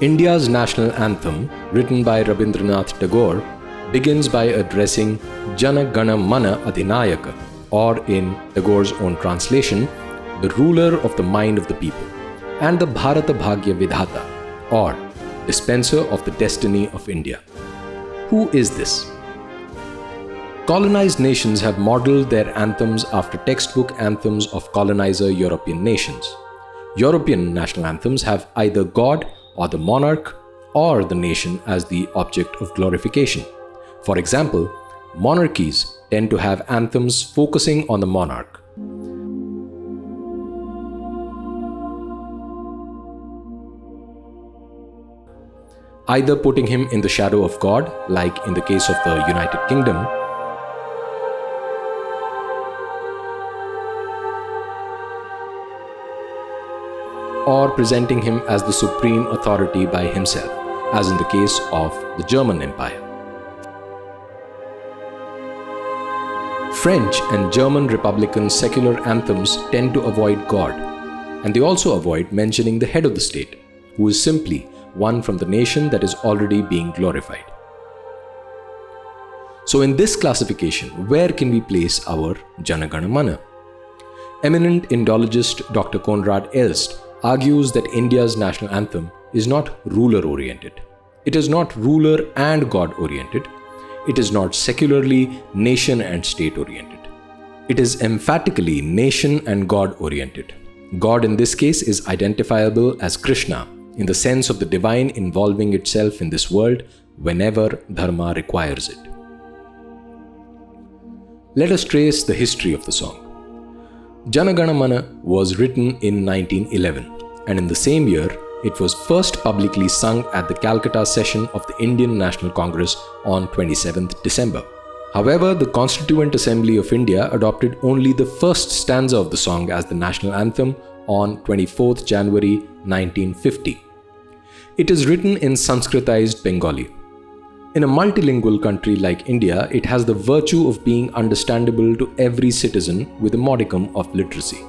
India's national anthem, written by Rabindranath Tagore, begins by addressing Jana Gana Mana Adhinayaka, or in Tagore's own translation, the ruler of the mind of the people, and the Bharat Bhagya Vidhata, or dispenser of the destiny of India. Who is this? Colonized nations have modeled their anthems after textbook anthems of colonizer European nations. European national anthems have either God or the monarch or the nation as the object of glorification. For example, monarchies tend to have anthems focusing on the monarch. Either putting him in the shadow of God, like in the case of the United Kingdom, or presenting him as the supreme authority by himself, as in the case of the German Empire. French and German Republican secular anthems tend to avoid God, and they also avoid mentioning the head of the state, who is simply one from the nation that is already being glorified. So in this classification, where can we place our Jana Gana Mana? Eminent Indologist Dr Koenraad Elst argues that India's national anthem is not ruler-oriented. It is not ruler and God-oriented. It is not secularly nation and state-oriented. It is emphatically nation and God-oriented. God in this case is identifiable as Krishna, in the sense of the divine involving itself in this world whenever dharma requires it. Let us trace the history of the song. Jana Gana Mana was written in 1911, and in the same year, it was first publicly sung at the Calcutta session of the Indian National Congress on 27th December. However, the Constituent Assembly of India adopted only the first stanza of the song as the national anthem on 24th January 1950. It is written in Sanskritized Bengali. In a multilingual country like India, it has the virtue of being understandable to every citizen with a modicum of literacy.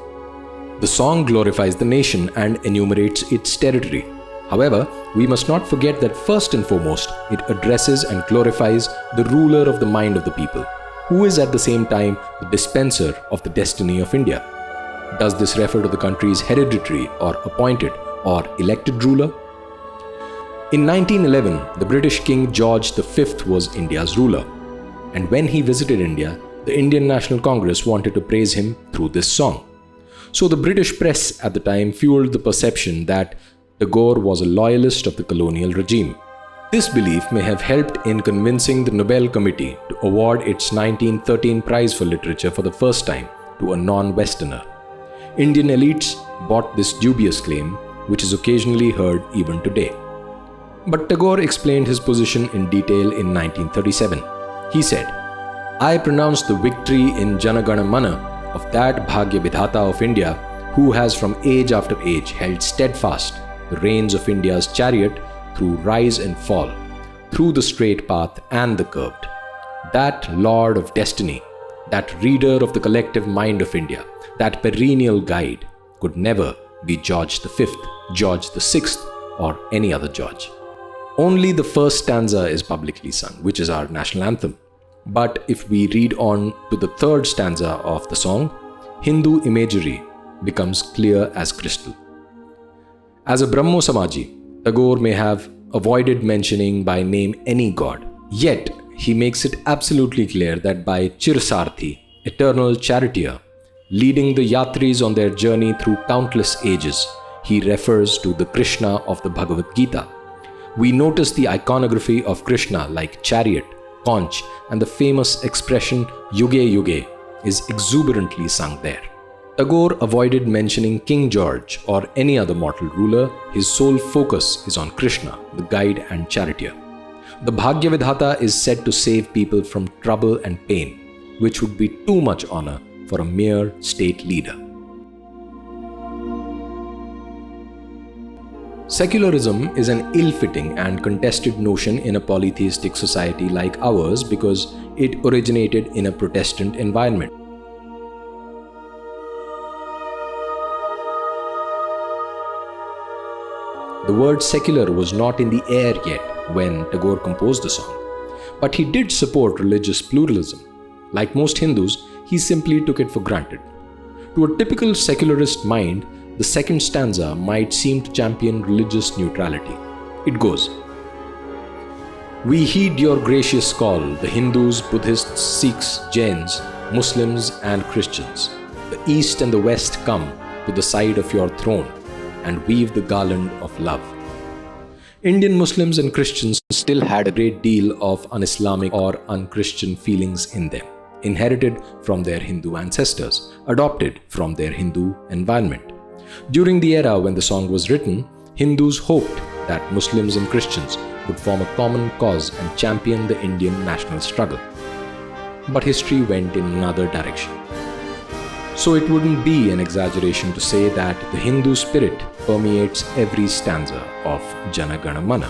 The song glorifies the nation and enumerates its territory. However, we must not forget that first and foremost, it addresses and glorifies the ruler of the mind of the people, who is at the same time the dispenser of the destiny of India. Does this refer to the country's hereditary or appointed or elected ruler? In 1911, the British King George V was India's ruler, and when he visited India, the Indian National Congress wanted to praise him through this song. So the British press at the time fueled the perception that Tagore was a loyalist of the colonial regime. This belief may have helped in convincing the Nobel Committee to award its 1913 prize for literature for the first time to a non-Westerner. Indian elites bought this dubious claim, which is occasionally heard even today. But Tagore explained his position in detail in 1937. He said, "I pronounce the victory in Jana Gana Mana of that Bhagya Vidhata of India, who has from age after age held steadfast the reins of India's chariot through rise and fall, through the straight path and the curved. That Lord of destiny, that reader of the collective mind of India, that perennial guide, could never be George V, George VI, or any other George." Only the first stanza is publicly sung, which is our national anthem. But if we read on to the third stanza of the song, Hindu imagery becomes clear as crystal. As a Brahmo Samaji, Tagore may have avoided mentioning by name any god. Yet, he makes it absolutely clear that by Chirsarthi, eternal charioteer, leading the yatris on their journey through countless ages, he refers to the Krishna of the Bhagavad Gita. We notice the iconography of Krishna like chariot, conch, and the famous expression Yuge Yuge is exuberantly sung there. Tagore avoided mentioning King George or any other mortal ruler. His sole focus is on Krishna, the guide and charioteer. The Bhagya Vidhata is said to save people from trouble and pain, which would be too much honor for a mere state leader. Secularism is an ill-fitting and contested notion in a polytheistic society like ours because it originated in a Protestant environment. The word secular was not in the air yet when Tagore composed the song. But he did support religious pluralism. Like most Hindus, he simply took it for granted. To a typical secularist mind, the second stanza might seem to champion religious neutrality. It goes, "We heed your gracious call, the Hindus, Buddhists, Sikhs, Jains, Muslims and Christians. The East and the West come to the side of your throne and weave the garland of love." Indian Muslims and Christians still had a great deal of un-Islamic or un-Christian feelings in them, inherited from their Hindu ancestors, adopted from their Hindu environment. During the era when the song was written, Hindus hoped that Muslims and Christians would form a common cause and champion the Indian national struggle. But history went in another direction. So it wouldn't be an exaggeration to say that the Hindu spirit permeates every stanza of Jana Gana Mana.